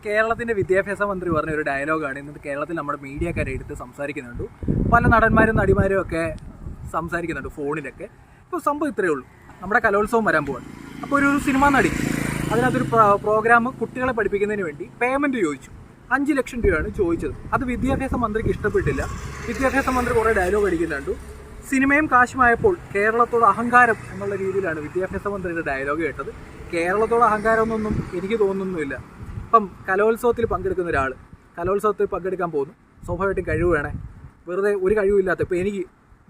കേരളത്തിൻ്റെ വിദ്യാഭ്യാസ മന്ത്രി പറഞ്ഞ ഒരു ഡയലോഗാണ് ഇന്നത്തെ കേരളത്തിൽ നമ്മുടെ മീഡിയക്കാരെ എടുത്ത് സംസാരിക്കുന്നുണ്ട്. പല നടന്മാരും നടിമാരും ഒക്കെ സംസാരിക്കുന്നുണ്ട് ഫോണിലൊക്കെ. ഇപ്പോൾ സംഭവം ഇത്രയേ ഉള്ളൂ. നമ്മുടെ കലോത്സവം വരാൻ പോവാണ്. അപ്പോൾ ഒരു സിനിമാ നടി അതിനകത്തൊരു പ്രോഗ്രാം കുട്ടികളെ പഠിപ്പിക്കുന്നതിന് വേണ്ടി പേയ്മെൻറ്റ് ചോദിച്ചു. 5 ലക്ഷം രൂപയാണ് ചോദിച്ചത്. അത് വിദ്യാഭ്യാസ മന്ത്രിക്ക് ഇഷ്ടപ്പെട്ടില്ല. വിദ്യാഭ്യാസ മന്ത്രി കുറേ ഡയലോഗ് അടിക്കുന്നുണ്ട്. സിനിമയും കാശുമായപ്പോൾ കേരളത്തോട് അഹങ്കാരം എന്നുള്ള രീതിയിലാണ് വിദ്യാഭ്യാസ മന്ത്രിയുടെ ഡയലോഗ് കേട്ടത്. കേരളത്തോട് അഹങ്കാരമൊന്നും എനിക്ക് തോന്നുന്നില്ല. ഇപ്പം കലോത്സവത്തിൽ പങ്കെടുക്കുന്ന ഒരാൾ കലോത്സവത്തിൽ പങ്കെടുക്കാൻ പോകുന്നു. സ്വാഭാവികമായിട്ടും കഴിവ് വേണേ. വെറുതെ ഒരു കഴിവില്ലാത്ത, ഇപ്പോൾ എനിക്ക്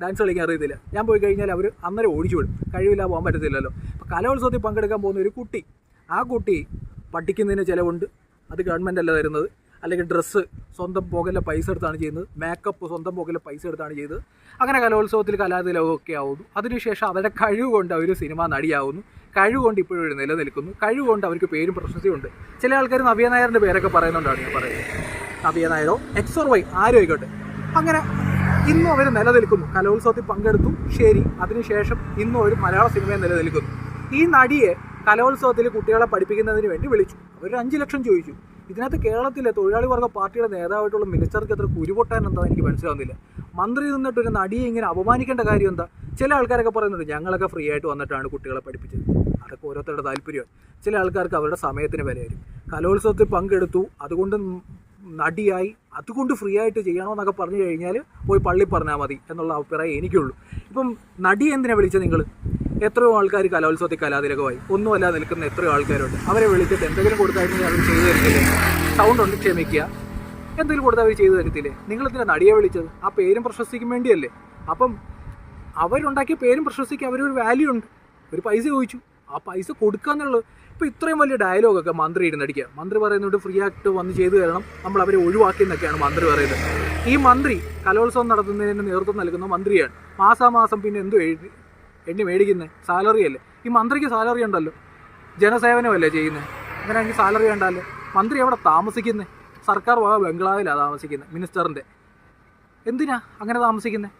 ഡാൻസ് കളിക്കാൻ അറിയത്തില്ല, ഞാൻ പോയി കഴിഞ്ഞാൽ അവർ അന്നേരം ഓടിച്ചു വിടും. കഴിവില്ലാതെ പോകാൻ പറ്റത്തില്ലല്ലോ. അപ്പോൾ കലോത്സവത്തിൽ പങ്കെടുക്കാൻ പോകുന്ന ഒരു കുട്ടി, ആ കുട്ടി പഠിക്കുന്നതിന് ചിലവുണ്ട്. അത് ഗവൺമെൻറ് അല്ല തരുന്നത്. അല്ലെങ്കിൽ ഡ്രസ്സ് സ്വന്തം പോകലിലെ പൈസ എടുത്താണ് ചെയ്യുന്നത്. മേക്കപ്പ് സ്വന്തം പോകലിലെ പൈസ എടുത്താണ് ചെയ്തത്. അങ്ങനെ കലോത്സവത്തിൽ കലാതിലകമൊക്കെ ആവുന്നു. അതിനുശേഷം അവരുടെ കഴിവ് കൊണ്ട് അവർ സിനിമ നടിയാവുന്നു. കഴിവ് കൊണ്ട് ഇപ്പോഴും നിലനിൽക്കുന്നു. കഴിവ് കൊണ്ട് അവർക്ക് പേരും പ്രശസ്തിയുണ്ട്. ചില ആൾക്കാർ നവ്യ നായരുടെ പേരൊക്കെ പറയുന്നുണ്ടാണ് ഞാൻ പറയുന്നത്. നവ്യ നായരോ XY ആരും ആയിക്കോട്ടെ. അങ്ങനെ ഇന്നും അവർ നിലനിൽക്കുന്നു. കലോത്സവത്തിൽ പങ്കെടുത്തു, ശരി. അതിനുശേഷം ഇന്നും ഒരു മലയാള സിനിമയെ നിലനിൽക്കുന്നു. ഈ നടിയെ കലോത്സവത്തിൽ കുട്ടികളെ പഠിപ്പിക്കുന്നതിന് വേണ്ടി വിളിച്ചു. അവർ 5 ലക്ഷം ചോദിച്ചു. ഇതിനകത്ത് കേരളത്തിലെ തൊഴിലാളി വർഗ്ഗ പാർട്ടിയുടെ നേതാവായിട്ടുള്ള മിനിസ്റ്റർക്ക് എത്ര കുരുപൊട്ടാൻ എന്താണെന്ന് എനിക്ക് മനസ്സിലാവുന്നില്ല. മന്ത്രി നിന്നിട്ട് ഒരു നടിയെ ഇങ്ങനെ അപമാനിക്കേണ്ട കാര്യം എന്താ? ചില ആൾക്കാരൊക്കെ പറയുന്നുണ്ട് ഞങ്ങളൊക്കെ ഫ്രീ ആയിട്ട് വന്നിട്ടാണ് കുട്ടികളെ പഠിപ്പിച്ചത്. അതൊക്കെ ഓരോരുത്തരുടെ താല്പര്യമാണ്. ചില ആൾക്കാർക്ക് അവരുടെ സമയത്തിന് വിലയായിരിക്കും. കലോത്സവത്തിൽ പങ്കെടുത്തു, അതുകൊണ്ട് നടിയായി, അതുകൊണ്ട് ഫ്രീ ആയിട്ട് ചെയ്യണമെന്നൊക്കെ പറഞ്ഞു കഴിഞ്ഞാൽ പോയി പള്ളി പറഞ്ഞാൽ മതി എന്നുള്ള അഭിപ്രായം എനിക്കുള്ളൂ. ഇപ്പം നടി എന്തിനാണ് വിളിച്ചത്? നിങ്ങൾ എത്രയോ ആൾക്കാർ കലോത്സവത്തിൽ കലാതിലകമായി ഒന്നുമല്ല നിൽക്കുന്ന എത്രയോ ആൾക്കാരുണ്ട്. അവരെ വിളിച്ചിട്ട് എന്തെങ്കിലും കൊടുത്തായിരുന്നെങ്കിൽ അവർ ചെയ്തു തരത്തില്ലേ? സൗണ്ട് ഉണ്ട്, ക്ഷമിക്കുക. എന്തെങ്കിലും കൊടുത്താൽ അവർ ചെയ്തു തരത്തില്ലേ? നിങ്ങളെന്തിനാ നടിയെ വിളിച്ചത്? ആ പേരും പ്രശസ്തിക്കും വേണ്ടിയല്ലേ? അപ്പം അവരുണ്ടാക്കിയ പേരും പ്രശസ്തിക്ക് അവരൊരു വാല്യൂ ഉണ്ട്. ഒരു പൈസ ചോദിച്ചു, ആ പൈസ കൊടുക്കുക എന്നുള്ളത്. ഇപ്പോൾ ഇത്രയും വലിയ ഡയലോഗൊക്കെ മന്ത്രി ഇരുന്നടിക്കുക. മന്ത്രി പറയുന്നുണ്ട് ഫ്രീ ആയിട്ട് വന്ന് ചെയ്തു തരണം, നമ്മൾ അവരെ ഒഴിവാക്കിയെന്നൊക്കെയാണ് മന്ത്രി പറയുന്നത്. ഈ മന്ത്രി കലോത്സവം നടത്തുന്നതിന് നേതൃത്വം നൽകുന്ന മന്ത്രിയാണ്. മാസാമാസം പിന്നെ എന്തോ എണ്ണി മേടിക്കുന്നത്? സാലറി അല്ലേ? ഈ മന്ത്രിക്ക് സാലറി ഉണ്ടല്ലോ, ജനസേവനമല്ലേ ചെയ്യുന്നത്. അങ്ങനെയാണെങ്കിൽ സാലറി ഉണ്ടല്ലോ. മന്ത്രി എവിടെ താമസിക്കുന്നത്? സർക്കാർ വക ബംഗ്ലാവിലാണ് താമസിക്കുന്നത്, മിനിസ്റ്ററിൻ്റെ. എന്തിനാ അങ്ങനെ താമസിക്കുന്നത്?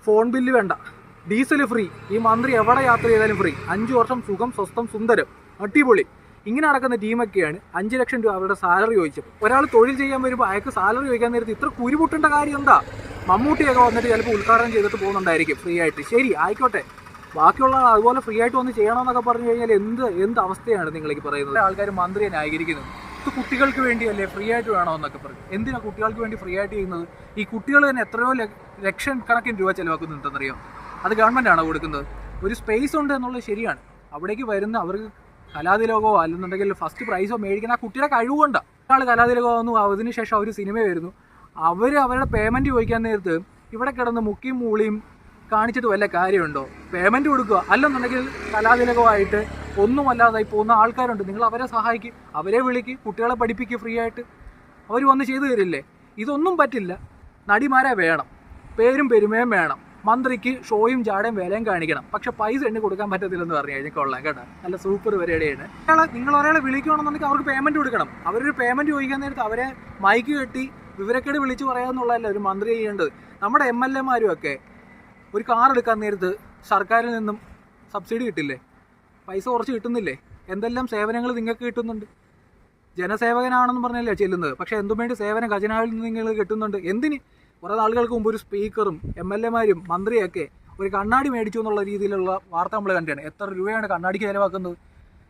ഫോൺ ബില്ല് വേണ്ട, ഡീസൽ ഫ്രീ. ഈ മന്ത്രി എവിടെ യാത്ര ചെയ്താലും ഫ്രീ. 5 വർഷം സുഖം, സ്വസ്ഥം, സുന്ദരം, അടിപൊളി. ഇങ്ങനെ നടക്കുന്ന ടീമൊക്കെയാണ് 5 ലക്ഷം രൂപ അവരുടെ സാലറി ചോദിച്ചത്. ഒരാൾ തൊഴിൽ ചെയ്യാൻ വരുമ്പോൾ അയാൾക്ക് സാലറി ചോദിക്കാൻ നേരത്ത് ഇത്ര കുരുപൊട്ടേണ്ട കാര്യം എന്താ? മമ്മൂട്ടിയൊക്കെ വന്നിട്ട് ചിലപ്പോൾ ഉദ്ഘാടനം ചെയ്തിട്ട് പോകുന്നുണ്ടായിരിക്കും ഫ്രീ ആയിട്ട്. ശരി, ആയിക്കോട്ടെ. ബാക്കിയുള്ള അതുപോലെ ഫ്രീ ആയിട്ട് വന്ന് ചെയ്യണമെന്നൊക്കെ പറഞ്ഞു കഴിഞ്ഞാൽ എന്ത് അവസ്ഥയാണ് നിങ്ങളേക്ക് പറയുന്നത്? ആൾക്കാർ മന്ത്രിയെ ന്യായീകരിക്കുന്നത് ഇത് കുട്ടികൾക്ക് വേണ്ടിയല്ലേ, ഫ്രീ ആയിട്ട് വേണമെന്നൊക്കെ പറഞ്ഞു. എന്തിനാണ് കുട്ടികൾക്ക് വേണ്ടി ഫ്രീ ആയിട്ട് ചെയ്യുന്നത്? ഈ കുട്ടികൾ തന്നെ എത്രയോ ലക്ഷക്കണക്കിന് രൂപ ചിലവാക്കുന്നുണ്ടെന്നറിയോ? അത് ഗവൺമെൻറ്റാണോ കൊടുക്കുന്നത്? ഒരു സ്പേസ് ഉണ്ട് എന്നുള്ളത് ശരിയാണ്. അവിടേക്ക് വരുന്ന അവർക്ക് കലാതിലകമോ അല്ലെന്നുണ്ടെങ്കിൽ ഫസ്റ്റ് പ്രൈസോ മേടിക്കുന്ന ആ കുട്ടിയുടെ കഴിവുകൊണ്ടാണ്. ഒരാൾ കലാതിലകമാകുന്നു, അതിനുശേഷം അവർ സിനിമ വരുന്നു. അവരുടെ പേയ്മെൻറ്റ് ചോദിക്കാൻ നേരത്ത് ഇവിടെ കിടന്ന് മുക്കിയും മൂളിയും കാണിച്ചിട്ട് വല്ല കാര്യമുണ്ടോ? പേയ്മെൻറ്റ് കൊടുക്കുക. അല്ലെന്നുണ്ടെങ്കിൽ കലാതിലകമായിട്ട് ഒന്നുമല്ലാതായി പോകുന്ന ആൾക്കാരുണ്ട്. നിങ്ങൾ അവരെ സഹായിക്കും, അവരെ വിളിക്ക്, കുട്ടികളെ പഠിപ്പിക്കുക ഫ്രീ ആയിട്ട്. അവർ വന്ന് ചെയ്തു തരില്ലേ? ഇതൊന്നും പറ്റില്ല. നടിമാരെ വേണം, പേരും പെരുമയും വേണം. മന്ത്രിക്ക് ഷോയും ജാടയും വിലയും കാണിക്കണം. പക്ഷെ പൈസ എണ്ണി കൊടുക്കാൻ പറ്റത്തില്ലെന്ന് പറഞ്ഞു കഴിഞ്ഞാൽ കൊള്ളാം കേട്ടോ. നല്ല സൂപ്പർ പരിപാടിയാണ്. നിങ്ങൾ ഒരാളെ വിളിക്കുകയാണെന്നുണ്ടെങ്കിൽ അവർക്ക് പേയ്മെൻറ്റ് കൊടുക്കണം. അവരൊരു പേയ്മെൻറ്റ് ചോദിക്കാൻ നേരത്ത് അവരെ മൈക്ക് കെട്ടി വിവരക്കേട് വിളിച്ച് പറയാമെന്നുള്ളതല്ല ഒരു മന്ത്രി ചെയ്യേണ്ടത്. നമ്മുടെ MLA ഒക്കെ ഒരു കാർ എടുക്കാൻ നേരത്ത് സർക്കാരിൽ നിന്നും സബ്സിഡി കിട്ടില്ലേ? പൈസ കുറച്ച് കിട്ടുന്നില്ലേ? എന്തെല്ലാം സേവനങ്ങൾ നിങ്ങൾക്ക് കിട്ടുന്നുണ്ട്? ജനസേവകനാണെന്ന് പറഞ്ഞല്ലേ ചെല്ലുന്നത്. പക്ഷേ എന്തും വേണ്ടി സേവനം ഖജനാവിൽ നിന്ന് നിങ്ങൾ കിട്ടുന്നുണ്ട്. എന്തിന്? കുറേ നാളുകൾക്ക് മുമ്പ് ഒരു സ്പീക്കറും MLA മന്ത്രിയൊക്കെ ഒരു കണ്ണാടി മേടിച്ചു എന്നുള്ള രീതിയിലുള്ള വാർത്ത നമ്മൾ കണ്ടാണ്. എത്ര രൂപയാണ് കണ്ണാടിക്ക് ചിലവാക്കുന്നത്?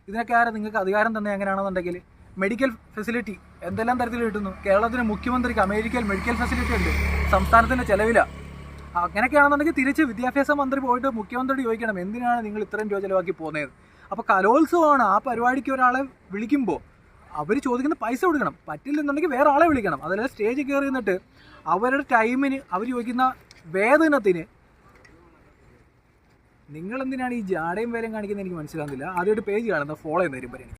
ഇതിനൊക്കെ നിങ്ങൾക്ക് അധികാരം തന്നെ എങ്ങനെയാണെന്നുണ്ടെങ്കിൽ മെഡിക്കൽ ഫെസിലിറ്റി എന്തെല്ലാം തരത്തിൽ കിട്ടുന്നു? കേരളത്തിന് മുഖ്യമന്ത്രിക്ക് അമേരിക്കയിൽ മെഡിക്കൽ ഫെസിലിറ്റി ഉണ്ട്, സംസ്ഥാനത്തിൻ്റെ ചിലവിലാണ്. അങ്ങനെയൊക്കെയാണെന്നുണ്ടെങ്കിൽ തിരിച്ച് വിദ്യാഭ്യാസ മന്ത്രി പോയിട്ട് മുഖ്യമന്ത്രിയോട് ചോദിക്കണം എന്തിനാണ് നിങ്ങൾ ഇത്രയും രൂപ ചിലവാക്കി പോകുന്നത്? അപ്പോൾ കലോത്സവമാണ്. ആ പരിപാടിക്ക് ഒരാളെ വിളിക്കുമ്പോൾ അവർ ചോദിക്കുന്ന പൈസ കൊടുക്കണം. പറ്റില്ലെന്നുണ്ടെങ്കിൽ വേറെ ആളെ വിളിക്കണം. അതല്ലാതെ സ്റ്റേജിൽ കയറി നിന്നിട്ട് അവരുടെ ടൈമിന് അവർ ചോദിക്കുന്ന വേതനത്തിന് നിങ്ങളെന്തിനാണ് ഈ ജാടയും വേലയും കാണിക്കുന്നത്? എനിക്ക് മനസ്സിലാകുന്നില്ല. ആദ്യമായിട്ട് പേജ് കാണുന്നത് ഫോളോ ചെയ്യുന്ന വരും.